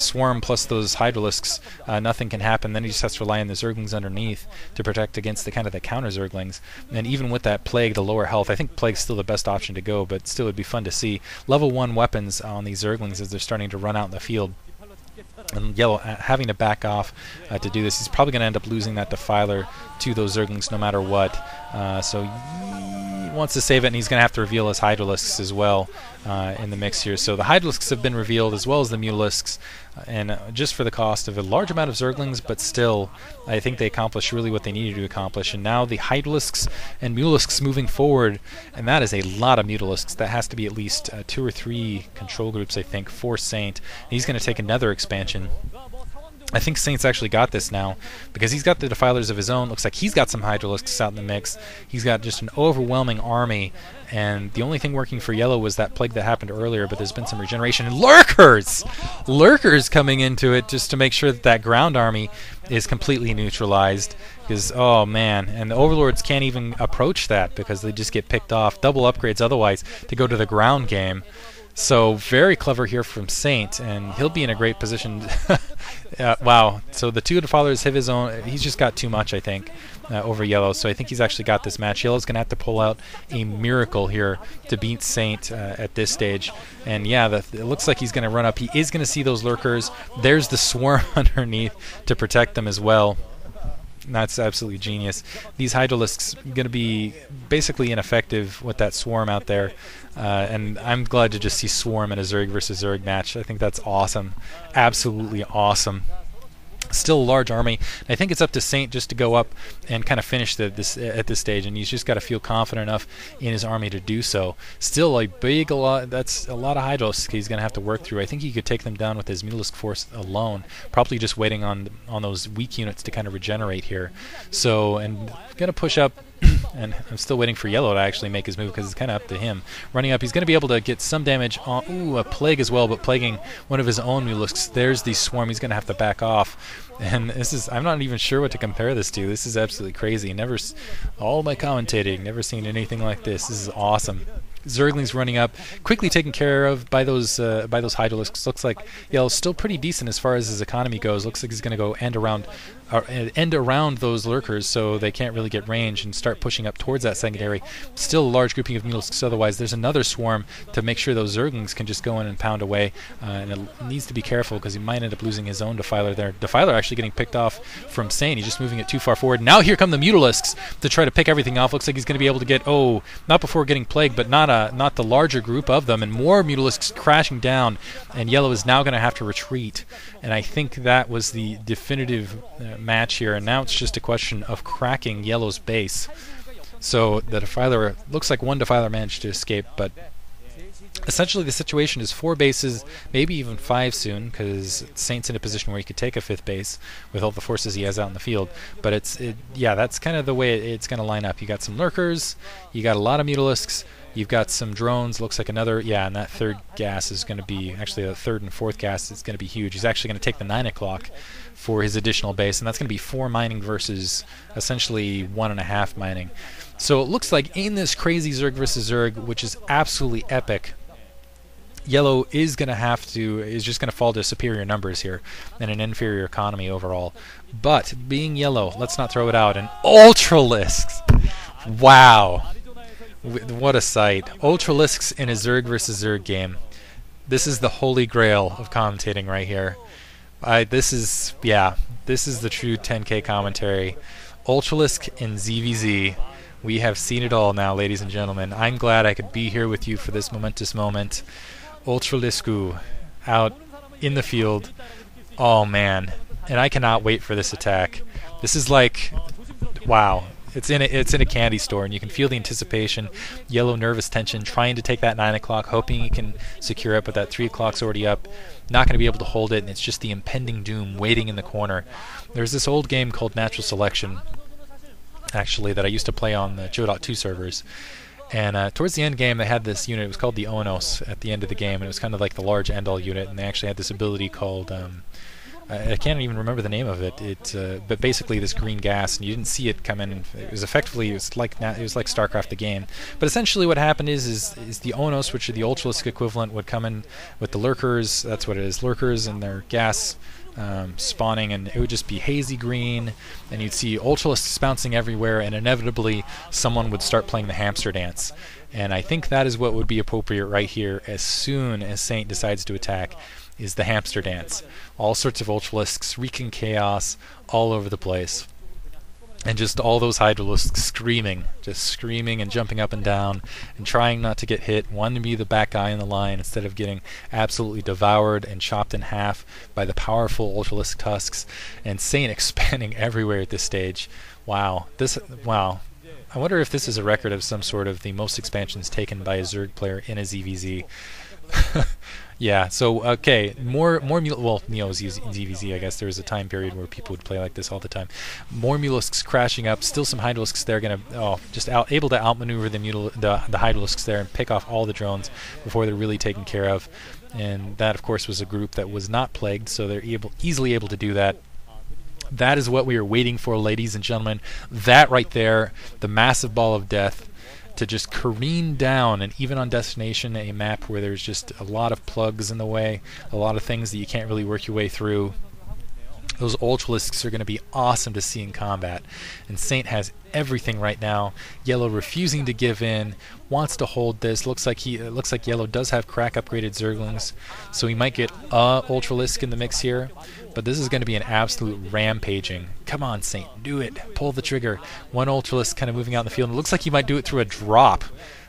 swarm plus those hydralisks, nothing can happen. Then he just has to rely on the zerglings underneath to protect against the kind of the counter zerglings. And even with that plague, the lower health, I think plague's still the best option to go, but still it'd be fun to see level 1 weapons on these zerglings as they're starting to run out in the field. And Yellow having to back off to do this. He's probably going to end up losing that Defiler to those zerglings no matter what. So he wants to save it, and he's going to have to reveal his Hydralisks as well in the mix here. So the Hydralisks have been revealed as well as the Mutalisks, and just for the cost of a large amount of zerglings, but still I think they accomplished really what they needed to accomplish. And now the Hydralisks and Mutalisks moving forward, and that is a lot of Mutalisks. That has to be at least 2 or 3 control groups, I think, for Saint. He's going to take another expansion. I think Saint's actually got this now because he's got the Defilers of his own. Looks like he's got some Hydralisks out in the mix. He's got just an overwhelming army, and the only thing working for Yellow was that plague that happened earlier, but there's been some regeneration. And Lurkers! Lurkers coming into it just to make sure that that ground army is completely neutralized. Because, oh man, and the Overlords can't even approach that because they just get picked off. Double upgrades otherwise to go to the ground game. So very clever here from Saint, and he'll be in a great position. Wow. So the 2 Defilers have his own. He's just got too much, I think, over Yellow. So I think he's actually got this match. Yellow's going to have to pull out a miracle here to beat Saint at this stage. And yeah, it looks like he's going to run up. He is going to see those Lurkers. There's the Swarm underneath to protect them as well. That's absolutely genius. These Hydralisks going to be basically ineffective with that Swarm out there. And I'm glad to just see Swarm in a Zerg versus Zerg match. I think that's awesome. Absolutely awesome. Still a large army. I think it's up to Saint just to go up and kind of finish this at this stage, and he's just got to feel confident enough in his army to do so. Still a lot. That's a lot of Hydralisks he's going to have to work through. I think he could take them down with his Mutalisk force alone. Probably just waiting on those weak units to kind of regenerate here. So, and going to push up. And I'm still waiting for Yellow to actually make his move because it's kind of up to him. Running up, he's going to be able to get some damage on... Ooh, a Plague as well, but plaguing one of his own Mutalisks. There's the Swarm. He's going to have to back off. And this is... I'm not even sure what to compare this to. This is absolutely crazy. All my commentating, never seen anything like this. This is awesome. Zerglings running up, quickly taken care of by those Hydralisks. Looks like Yellow's still pretty decent as far as his economy goes. Looks like he's going to go end around those Lurkers so they can't really get range and start pushing up towards that secondary. Still a large grouping of Mutalisks otherwise. There's another Swarm to make sure those Zerglings can just go in and pound away. And it needs to be careful because he might end up losing his own Defiler there. Defiler actually getting picked off from Saint. He's just moving it too far forward. Now here come the Mutalisks to try to pick everything off. Looks like he's going to be able to get, not before getting plagued, but not the larger group of them, and more Mutalisks crashing down, and Yellow is now going to have to retreat. And I think that was the definitive match here, and now it's just a question of cracking Yellow's base. So the Defiler, looks like one Defiler managed to escape, but essentially the situation is 4 bases, maybe even 5 soon, because Saint's in a position where he could take a 5th base with all the forces he has out in the field. But yeah, that's kind of the way it's going to line up. You got some Lurkers, you got a lot of Mutalisks, you've got some drones, looks like another, yeah, and that 3rd gas is going to be, actually the 3rd and 4th gas is going to be huge. He's actually going to take the 9 o'clock for his additional base, and that's going to be 4 mining versus essentially 1.5 mining. So it looks like in this crazy Zerg versus Zerg, which is absolutely epic, Yellow is just going to fall to superior numbers here and an inferior economy overall. But being Yellow, let's not throw it out, and Ultralisks! Wow! What a sight. Ultralisks in a Zerg versus Zerg game. This is the holy grail of commentating right here. This is the true 10K commentary. Ultralisk and ZvZ. We have seen it all now, ladies and gentlemen. I'm glad I could be here with you for this momentous moment. Ultralisku out in the field. Oh man. And I cannot wait for this attack. This is like, wow. It's in a candy store, and you can feel the anticipation. Yellow nervous tension, trying to take that 9 o'clock, hoping he can secure it, but that 3 o'clock's already up. Not going to be able to hold it, and it's just the impending doom waiting in the corner. There's this old game called Natural Selection, actually, that I used to play on the Joe.2 servers. And towards the end game, they had this unit. It was called the Onos at the end of the game, and it was kind of like the large end-all unit, and they actually had this ability called I can't even remember the name of it. But basically this green gas, and you didn't see it come in. It was effectively it was like StarCraft the game. But essentially what happened is the Onos, which are the Ultralisk equivalent, would come in with the lurkers. That's what it is, lurkers and their gas spawning, and it would just be hazy green, and you'd see Ultralisks bouncing everywhere, and inevitably someone would start playing the hamster dance. And I think that is what would be appropriate right here as soon as Saint decides to attack, is the hamster dance. All sorts of Ultralisks wreaking chaos all over the place. And just all those Hydralisks screaming, just screaming and jumping up and down and trying not to get hit, wanting to be the back guy in the line instead of getting absolutely devoured and chopped in half by the powerful Ultralisk tusks. And Saint expanding everywhere at this stage. Wow. Wow. I wonder if this is a record of some sort of the most expansions taken by a Zerg player in a ZvZ. Yeah, so okay, more ZvZ, I guess there was a time period where people would play like this all the time. More Mulisks crashing up, still some Hydralisks there, able to outmaneuver the Hydralisks there and pick off all the drones before they're really taken care of. And that, of course, was a group that was not plagued, so they're easily able to do that. That is what we are waiting for, ladies and gentlemen. That right there, the massive ball of death, to just careen down, and even on Destination, a map where there's just a lot of plugs in the way, a lot of things that you can't really work your way through. Those Ultralisks are going to be awesome to see in combat. And Saint has everything right now. Yellow refusing to give in, wants to hold this. Looks like Yellow does have crack upgraded Zerglings, so he might get a Ultralisk in the mix here. But this is going to be an absolute rampaging. Come on, Saint, do it. Pull the trigger. One Ultralisk kind of moving out in the field. And it looks like he might do it through a drop,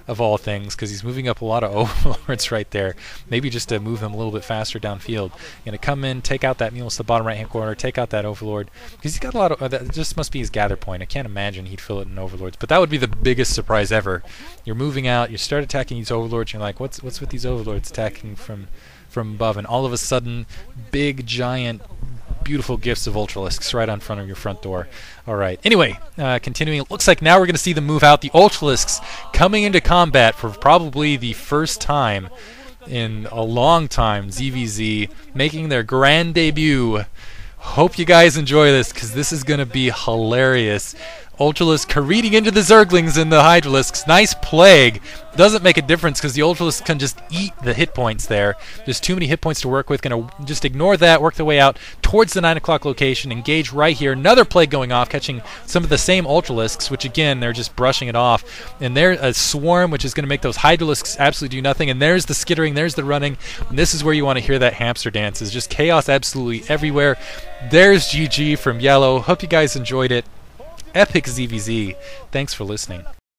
of all things, because he's moving up a lot of overlords right there. Maybe just to move them a little bit faster downfield. Going to come in, take out that Mulus, the bottom right-hand corner, take out that overlord, because he's got a lot of. That just must be his gather point. I can't imagine he'd fill it in overlords, but that would be the biggest surprise ever. You're moving out, you start attacking these overlords, you're like, what's with these overlords attacking from above, and all of a sudden, big giant, beautiful gifts of Ultralisks right on front of your front door. Alright, anyway, continuing, it looks like now we're going to see them move out. The Ultralisks coming into combat for probably the first time in a long time. ZvZ making their grand debut. Hope you guys enjoy this, because this is going to be hilarious. Ultralisk careening into the Zerglings and the Hydralisks. Nice plague. Doesn't make a difference because the Ultralisk can just eat the hit points there. There's too many hit points to work with. Going to just ignore that, work their way out towards the 9 o'clock location, engage right here. Another plague going off, catching some of the same Ultralisks, which again, they're just brushing it off. And there's a swarm, which is going to make those Hydralisks absolutely do nothing. And there's the skittering, there's the running. And this is where you want to hear that hamster dance. It's just chaos absolutely everywhere. There's GG from Yellow. Hope you guys enjoyed it. Epic ZvZ. Thanks for listening.